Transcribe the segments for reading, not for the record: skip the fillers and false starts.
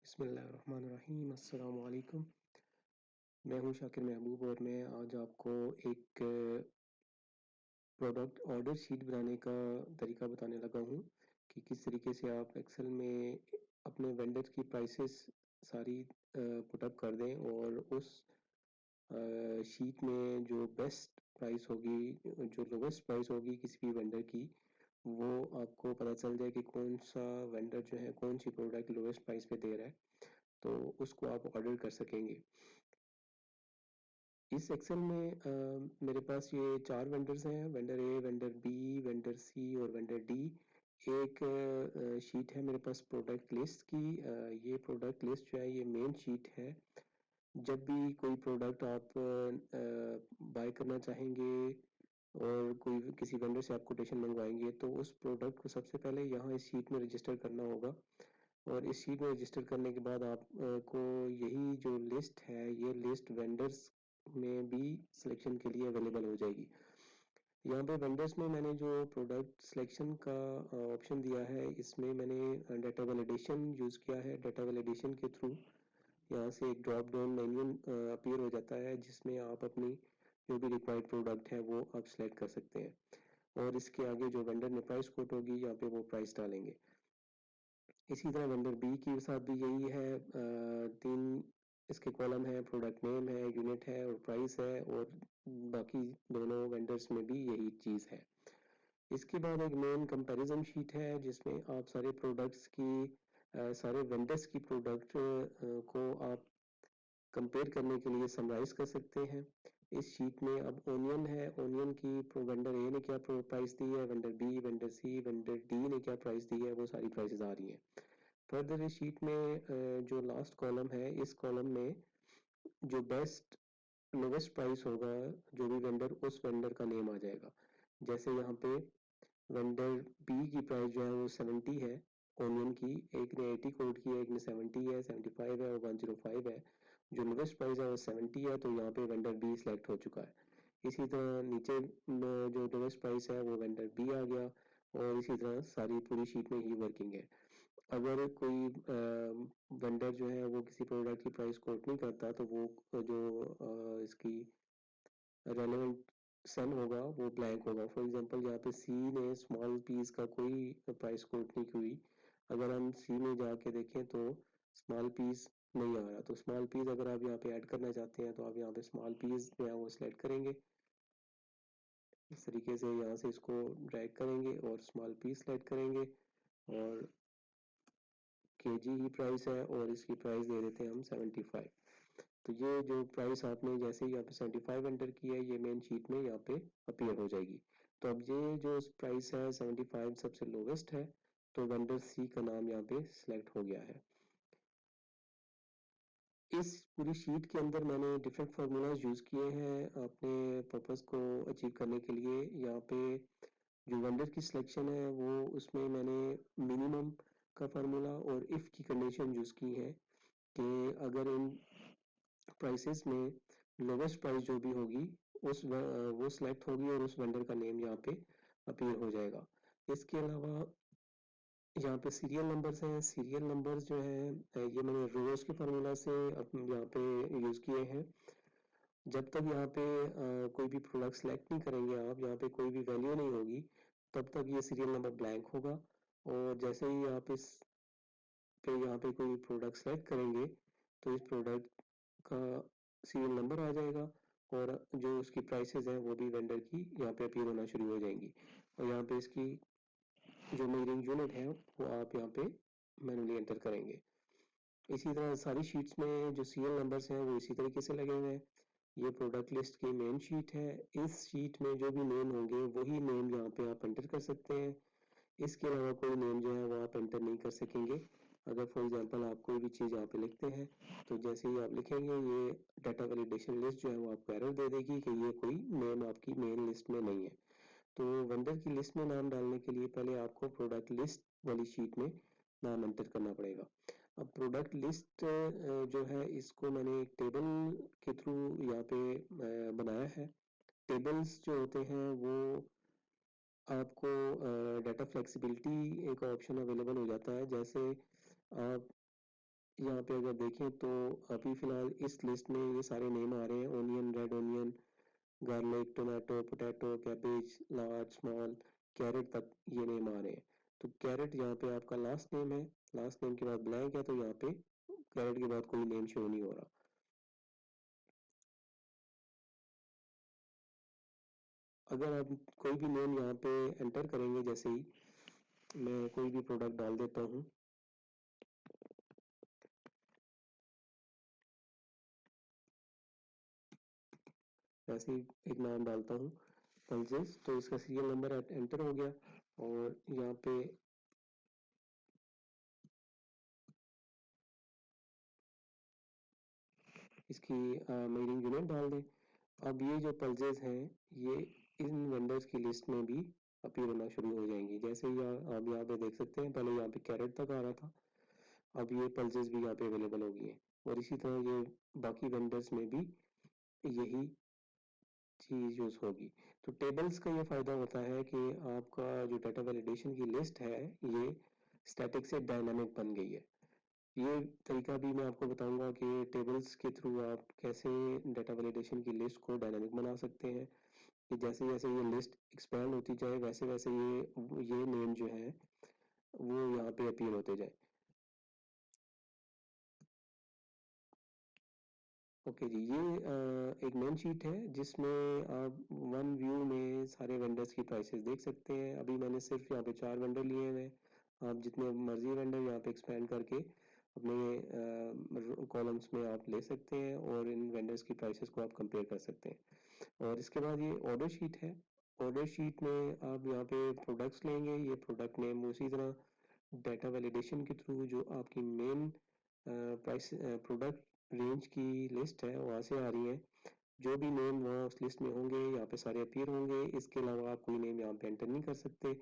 बिस्मिल्लाहिर्रहमानिर्रहीम। अस्सलाम वालेकुम। मैं हूँ शाकिर महबूब और मैं आज आपको एक प्रोडक्ट ऑर्डर शीट बनाने का तरीका बताने लगा हूँ कि किस तरीके से आप एक्सेल में अपने वेंडर की प्राइसेस सारी पुट अप कर दें और उस शीट में जो बेस्ट प्राइस होगी, जो लोवेस्ट प्राइस होगी किसी भी वेंडर की, वो आपको पता चल जाए कि कौन सा वेंडर जो है कौन सी प्रोडक्ट लोवेस्ट प्राइस पे दे रहा है, तो उसको आप ऑर्डर कर सकेंगे। इस एक्सेल में मेरे पास ये 4 वेंडर्स हैं, वेंडर ए, वेंडर बी, वेंडर सी और वेंडर डी। एक शीट है मेरे पास प्रोडक्ट लिस्ट की। ये प्रोडक्ट लिस्ट जो है ये मेन शीट है। जब भी कोई प्रोडक्ट आप बाय करना चाहेंगे और कोई किसी वेंडर से आप कोटेशन मंगवाएंगे, तो उस प्रोडक्ट को सबसे पहले यहाँ इस शीट में रजिस्टर करना होगा और इस शीट में रजिस्टर करने के बाद आप को यही जो लिस्ट है, ये लिस्ट वेंडर्स में भी सिलेक्शन के लिए अवेलेबल हो जाएगी। यहाँ पे वेंडर्स में मैंने जो प्रोडक्ट सिलेक्शन का ऑप्शन दिया है, इसमें मैंने डाटा वैलिडेशन यूज़ किया है। डाटा वैलिडेशन के थ्रू यहाँ से एक ड्रॉप डाउन मेन्यू अपीयर हो जाता है, जिसमें आप अपनी जो भी रिक्वायर्ड प्रोडक्ट है वो आप सिलेक्ट कर सकते हैं और इसके आगे जो वेंडर ने प्राइस कोट होगी, यहाँ पे वो प्राइस डालेंगे। इसी तरह वेंडर बी के साथ भी यही है। 3 इसके कॉलम है, प्रोडक्ट नेम है, यूनिट है और प्राइस है, और बाकी दोनों वेंडर्स में भी यही चीज़ है। इसके बाद एक मेन कंपैरिजन शीट है, जिसमें आप सारे प्रोडक्ट्स की सारे वेंडर्स की प्रोडक्ट को आप कंपेयर करने के लिए समराइज कर सकते हैं। इस शीट में अब ओनियन है, ओनियन की वेंडर ए ने क्या प्राइस दी है, वेंडर बी, वेंडर सी, वेंडर डी ने क्या प्राइस दी है, वो सारी प्राइसेस आ रही हैं। फर्दर इस शीट में जो लास्ट कॉलम है, इस कॉलम में जो बेस्ट लोवेस्ट प्राइस होगा, जो भी वेंडर, उस वेंडर का नेम आ जाएगा। जैसे यहाँ पे वेंडर बी की प्राइस जो है वो 70 है ओनियन की। एक ने 80 कोट की है, एक ने 70 है, 75 है और 105 है। जो लोवेस्ट प्राइस है वो 70 है, तो यहाँ पे वेंडर बी सिलेक्ट हो चुका है। इसी तरह नीचे जो लोवेस्ट प्राइस है वो वेंडर बी आ गया और इसी तरह सारी पूरी शीट में ही वर्किंग है। अगर कोई वेंडर जो है वो किसी प्रोडक्ट की प्राइस कोट नहीं करता, तो वो जो इसकी रेलेवेंट सेल होगा वो ब्लैंक होगा। फॉर एग्जांपल यहाँ पे सी ने स्मॉल पीस का कोई प्राइस कोट नहीं हुई। अगर हम सी में जाके देखें तो स्मॉल पीस नहीं आ रहा, तो स्मॉल पीस अगर आप यहाँ पे ऐड करना चाहते हैं तो आप यहाँ पे स्मॉल पीस जो है वो सिलेक्ट करेंगे। इस तरीके से यहाँ से इसको ड्रैग करेंगे और स्मॉल पीस सिलेक्ट करेंगे और केजी ही प्राइस है और इसकी प्राइस दे देते हैं हम 75। तो ये जो प्राइस आपने जैसे ही यहाँ पे 75 एंटर की है, ये मेन शीट में यहाँ पे अपीयर हो जाएगी। तो अब ये जो प्राइस है 75 सबसे लोवेस्ट है, तो वेंडर सी का नाम यहाँ पे सिलेक्ट हो गया है। इस पूरी शीट के अंदर मैंने डिफरेंट फार्मूलाज यूज किए हैं अपने पर्पस को अचीव करने के लिए। यहाँ पे जो वेंडर की सिलेक्शन है वो उसमें मैंने मिनिमम का फार्मूला और इफ की कंडीशन यूज की है कि अगर इन प्राइसेस में लोवेस्ट प्राइस जो भी होगी उस वो सिलेक्ट होगी और उस वेंडर का नेम यहाँ पे अपीयर हो जाएगा। इसके अलावा यहाँ पे सीरियल नंबर्स हैं। सीरियल नंबर्स जो है ये मैंने रोज के फार्मूला से यहाँ पे यूज किए हैं। जब तक यहाँ पे कोई भी प्रोडक्ट सेलेक्ट नहीं करेंगे आप, यहाँ पे कोई भी वैल्यू नहीं होगी, तब तक ये सीरियल नंबर ब्लैंक होगा। और जैसे ही आप इस पे यहाँ पे कोई प्रोडक्ट सेलेक्ट करेंगे, तो इस प्रोडक्ट का सीरियल नंबर आ जाएगा और जो उसकी प्राइसेस हैं वो भी वेंडर की यहाँ पे अपीयर होना शुरू हो जाएंगी। और यहाँ पे इसकी जो मेजरिंग यूनिट है वो आप यहाँ पे मैनुअली एंटर करेंगे। इसी तरह सारी शीट्स में जो सीरियल नंबर्स हैं वो इसी तरीके से लगे हुए हैं। ये प्रोडक्ट लिस्ट की मेन शीट है। इस शीट में जो भी नेम होंगे वही नेम यहाँ पे आप एंटर कर सकते हैं। इसके अलावा कोई नेम जो है वो आप एंटर नहीं कर सकेंगे। अगर फॉर एग्जांपल आप कोई भी चीज़ यहाँ पे लिखते हैं, तो जैसे ही आप लिखेंगे ये डाटा वैलिडेशन लिस्ट जो है वो आपको एरर दे देगी कि ये कोई नेम आपकी मेन लिस्ट में नहीं है। तो वेंडर की लिस्ट में नाम डालने के लिए पहले आपको प्रोडक्ट लिस्ट वाली शीट में नाम एंटर करना पड़ेगा। अब प्रोडक्ट लिस्ट जो है इसको मैंने एक टेबल के थ्रू यहाँ पे बनाया है। टेबल्स जो होते हैं वो आपको डाटा फ्लेक्सिबिलिटी एक ऑप्शन अवेलेबल हो जाता है। जैसे आप यहाँ पे अगर देखें तो अभी फिलहाल इस लिस्ट में ये सारे नेम आ रहे हैं, onion, red onion, garlic, tomato, potato, cabbage, large, small, carrot तक ये नेम आ रहे हैं। तो कैरेट यहाँ पे आपका लास्ट नेम है, लास्ट नेम के बाद ब्लैंक है, तो यहाँ पे कैरेट के बाद कोई नेम शो नहीं हो रहा। अगर आप कोई भी नेम यहाँ पे एंटर करेंगे, जैसे ही मैं कोई भी प्रोडक्ट डाल देता हूँ, ऐसे ही एक नाम डालता हूँ पल्सेस, तो इसका सीरियल नंबर एंटर हो गया और यहाँ पे इसकी मेजरिंग यूनिट डाल दें। अब ये जो पल्सेस हैं ये इन वेंडर्स की लिस्ट में भी अपीयर होना शुरू हो जाएंगी। जैसे ही आप यहाँ पे देख सकते हैं, पहले यहाँ पे कैरेट तक आ रहा था, अब ये पल्सेस भी यहाँ पे अवेलेबल हो गई हैं। और इसी तरह ये बाकी वेंडर्स में भी यही चीज यूज होगी। तो टेबल्स का ये फायदा होता है कि आपका जो डाटा वैलिडेशन की लिस्ट है ये स्टैटिक से डायनामिक बन गई है। ये तरीका भी मैं आपको बताऊंगा कि टेबल्स के थ्रू आप कैसे डाटा वैलिडेशन की लिस्ट को डायनामिक बना सकते हैं, कि जैसे जैसे ये लिस्ट एक्सपैंड होती जाए वैसे वैसे ये नेम जो है वो यहाँ पे अपीयर होते जाए। ओके जी, ये एक मेन शीट है जिसमें आप वन व्यू में सारे वेंडर्स की प्राइसेस देख सकते हैं। अभी मैंने सिर्फ यहाँ पे 4 वेंडर लिए हुए हैं, आप जितने मर्जी वेंडर यहाँ पे एक्सपेंड करके अपने कॉलम्स में आप ले सकते हैं और इन वेंडर्स की प्राइसेस को आप कंपेयर कर सकते हैं। और इसके बाद ये ऑर्डर शीट है। ऑर्डर शीट में आप यहाँ पे प्रोडक्ट्स लेंगे, ये प्रोडक्ट नेम उसी तरह डाटा वैलिडेशन के थ्रू जो आपकी मेन प्राइस प्रोडक्ट रेंज की लिस्ट है वहाँ से आ रही है। जो भी नेम वहाँ उस लिस्ट में होंगे यहाँ पे सारे अपीयर होंगे, इसके अलावा आप कोई नेम यहाँ पे एंटर नहीं कर सकते।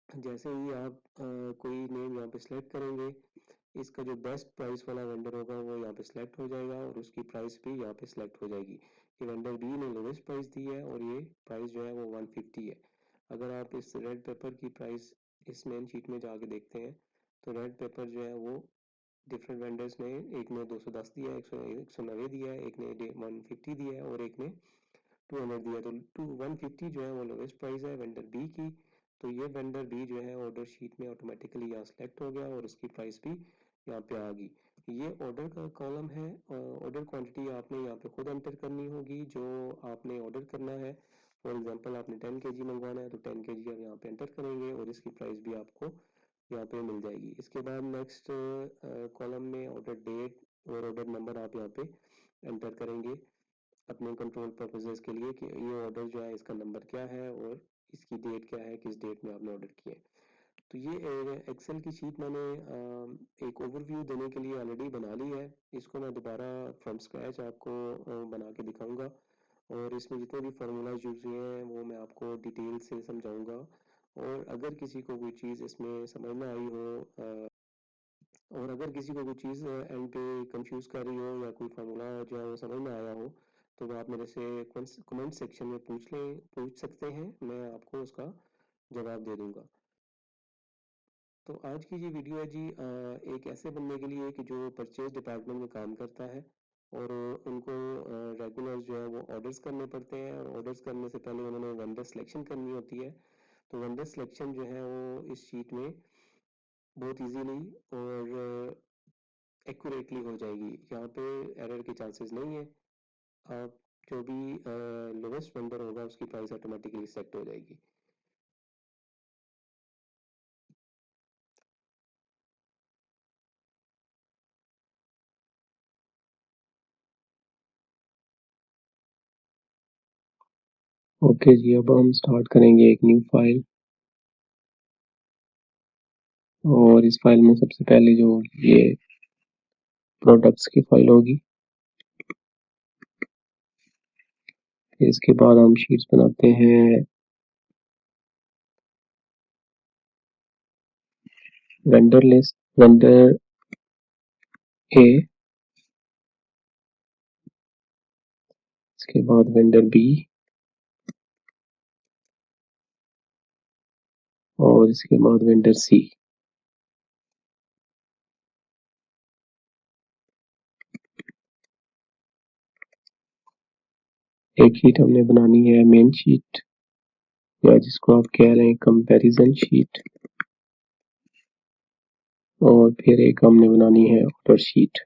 जैसे ही आप कोई नेम यहाँ पे सिलेक्ट करेंगे, इसका जो बेस्ट प्राइस वाला वेंडर होगा वो यहाँ पे सिलेक्ट हो जाएगा और उसकी प्राइस भी यहाँ पे सिलेक्ट हो जाएगी। ये वेंडर बी ने लोवेस्ट प्राइस दी है और ये प्राइस जो है वो 150 है। अगर आप इस रेड पेपर की प्राइस इस मेन शीट में जाके देखते हैं, तो रेड पेपर जो है वो डिफरेंट वेंडर्स ने, एक ने 210 दिया है, 190 दिया है, एक ने 150 दिया है और एक ने 200 दिया। तो 150 जो है वो लोवेस्ट प्राइस है वेंडर बी की। तो ये वेंडर बी जो है ऑर्डर शीट में ऑटोमेटिकली यहाँ सेलेक्ट हो गया और उसकी प्राइस भी यहाँ पे आ गई। ये ऑर्डर का कॉलम है। ऑर्डर क्वांटिटी आपने यहाँ पे खुद एंटर करनी होगी जो आपने ऑर्डर करना है। फॉर एग्जांपल आपने 10 केजी मंगवाना है तो 10 केजी आप यहाँ पे एंटर करेंगे और इसकी प्राइस भी आपको यहाँ पे मिल जाएगी। इसके बाद नेक्स्ट कॉलम में ऑर्डर डेट और ऑर्डर नंबर आप यहाँ पे एंटर करेंगे अपने कंट्रोल पर्पजेज के लिए, कि ये ऑर्डर जो है इसका नंबर क्या है और इसकी डेट क्या है, किस डेट में आपने ऑर्डर किया है। तो ये एक्सेल की शीट मैंने एक ओवरव्यू देने के लिए ऑलरेडी बना ली है। इसको मैं दोबारा फ्रॉम स्क्रैच आपको बना के दिखाऊंगा और इसमें जितने भी फार्मूलाज यूज हुए हैं वो मैं आपको डिटेल से समझाऊंगा। और अगर किसी को कोई चीज़ इसमें समझ ना आई हो और अगर किसी को कोई चीज़ एंड पे कंफ्यूज कर रही हो या कोई फार्मूला जो है वो समझ में आया हो, तो आप मेरे से कमेंट सेक्शन में पूछ सकते हैं, मैं आपको उसका जवाब दे दूंगा। तो आज की ये वीडियो है जी एक ऐसे बंदे के लिए कि जो परचेज डिपार्टमेंट में काम करता है और उनको रेगुलर जो है वो ऑर्डर्स करने पड़ते हैं और ऑर्डर्स करने से पहले उन्होंने वेंडर सिलेक्शन करनी होती है। तो वेंडर सिलेक्शन जो है वो इस शीट में बहुत इजीली और एक्यूरेटली हो जाएगी। यहाँ पे एरर के चांसेस नहीं है। आप जो भी लोवेस्ट वेंडर होगा उसकी प्राइस ऑटोमेटिकली सेट हो जाएगी। ओके जी, अब हम स्टार्ट करेंगे एक न्यू फाइल और इस फाइल में सबसे पहले जो ये प्रोडक्ट्स की फाइल होगी, इसके बाद हम शीट्स बनाते हैं वेंडर लिस्ट, वेंडर ए, इसके बाद वेंडर बी और इसके बाद वेंडर सी। एक शीट हमने बनानी है मेन शीट, या जिसको आप कह रहे हैं कंपैरिजन शीट, और फिर एक हमने बनानी है ऑर्डर शीट।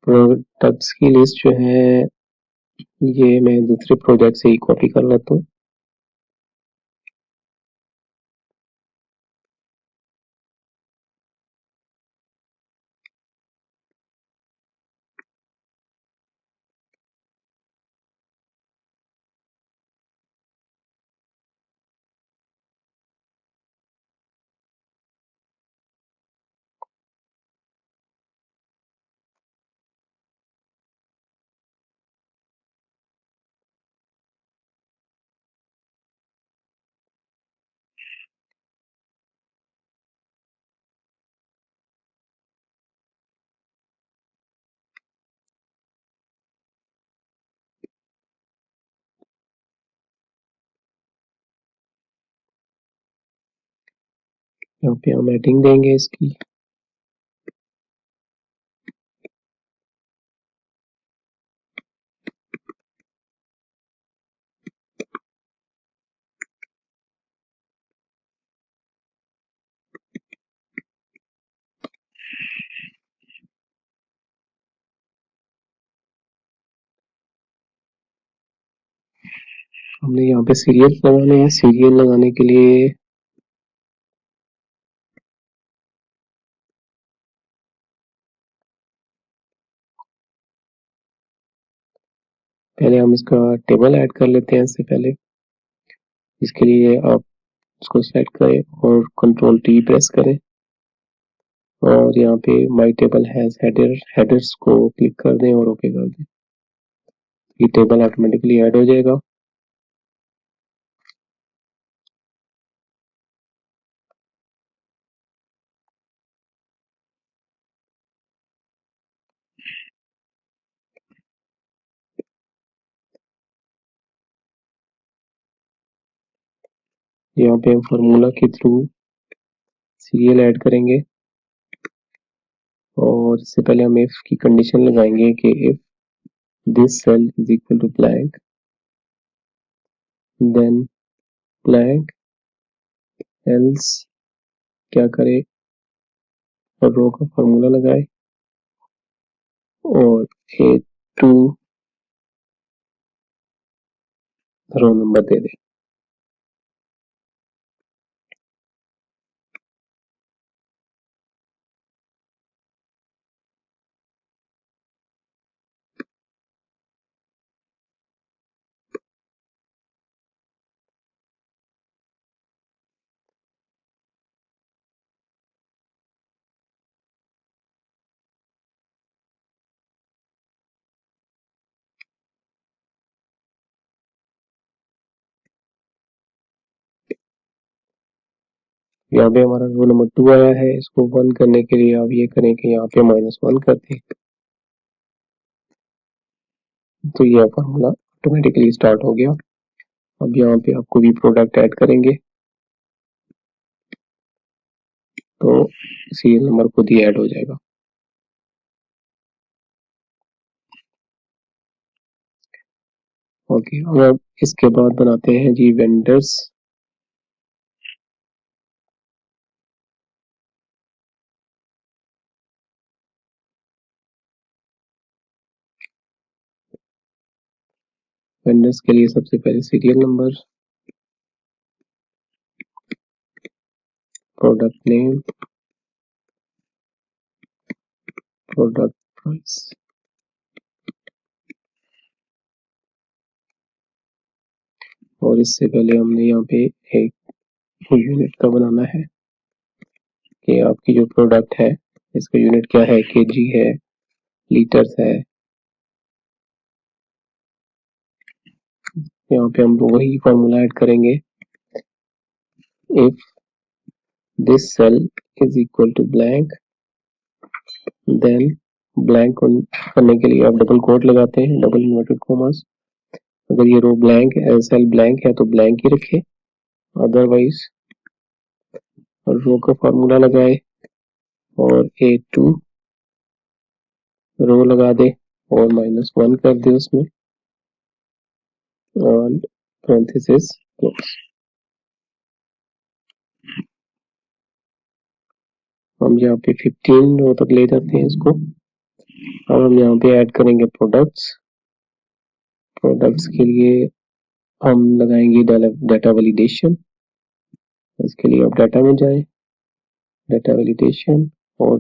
प्रोडक्ट्स की लिस्ट जो है ये मैं दूसरे प्रोजेक्ट से ही कॉपी कर लेता हूँ। यहाँ पे हम हेडिंग देंगे इसकी, हमने यहाँ पे सीरियल लगाने हैं। सीरियल लगाने के लिए पहले हम इसका टेबल ऐड कर लेते हैं। इससे पहले इसके लिए आप इसको सेलेक्ट करें और कंट्रोल टी प्रेस करें और यहाँ पे माई टेबल हैज हेडर्स को क्लिक कर दें और ओके कर दें। ये टेबल ऑटोमेटिकली ऐड हो जाएगा। यहाँ पे हम फार्मूला के थ्रू सीरियल ऐड करेंगे और इससे पहले हम इफ की कंडीशन लगाएंगे कि if this cell is equal to blank then blank, else क्या करे, और रो का फार्मूला लगाए और A2 रो नंबर दे दे। यहाँ पे हमारा रो नंबर 2 आया है। इसको 1 करने के लिए आप ये करें कि यहाँ पे -1 कर दें, तो ये फार्मूला ऑटोमेटिकली स्टार्ट हो गया। अब यहाँ पे आपको भी प्रोडक्ट ऐड करेंगे तो सीरियल नंबर खुद ही ऐड हो जाएगा। ओके, अब इसके बाद बनाते हैं जी वेंडर्स। वेंडर्स के लिए सबसे पहले serial number, product name, product price, और इससे पहले हमने यहाँ पे एक यूनिट का बनाना है कि आपकी जो प्रोडक्ट है इसका यूनिट क्या है, केजी है, लीटर्स है। यहाँ पे हम वही फॉर्मूला ऐड करेंगे, if this cell is equal to blank then blank करने के लिए आप डबल कोट लगाते हैं, डबल इन्वर्टेड कॉमास। अगर ये रो ब्लैंक है, सेल ब्लैंक है तो ब्लैंक ही रखे, अदरवाइज रो का फॉर्मूला लगाए और A2 रो लगा दे और -1 कर दे उसमें और parenthesis क्लोज। हम यहाँ पे 15 रो तक ले जाते हैं इसको। अब हम यहाँ पे ऐड करेंगे प्रोडक्ट्स के लिए हम लगाएंगे डाटा वैलिडेशन। इसके लिए आप डाटा में जाएं, डाटा वैलिडेशन और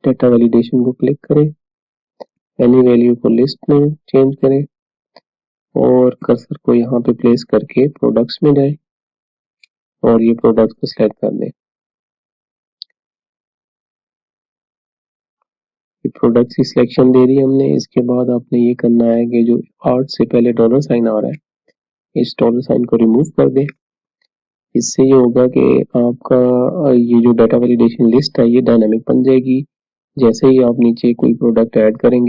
डाटा वैलिडेशन को क्लिक करें, एनी वैल्यू को लिस्ट में चेंज करें और कर्सर को यहाँ पे प्लेस करके प्रोडक्ट्स में जाएं और ये प्रोडक्ट को सिलेक्ट कर दें। प्रोडक्ट की सिलेक्शन दे दी हमने। इसके बाद आपने ये करना है कि जो आर्ट से पहले डॉलर साइन आ रहा है इस डॉलर साइन को रिमूव कर दें। इससे ये होगा कि आपका ये जो डाटा वैलिडेशन लिस्ट है ये डायनामिक बन जाएगी। जैसे ही आप नीचे कोई प्रोडक्ट ऐड करेंगे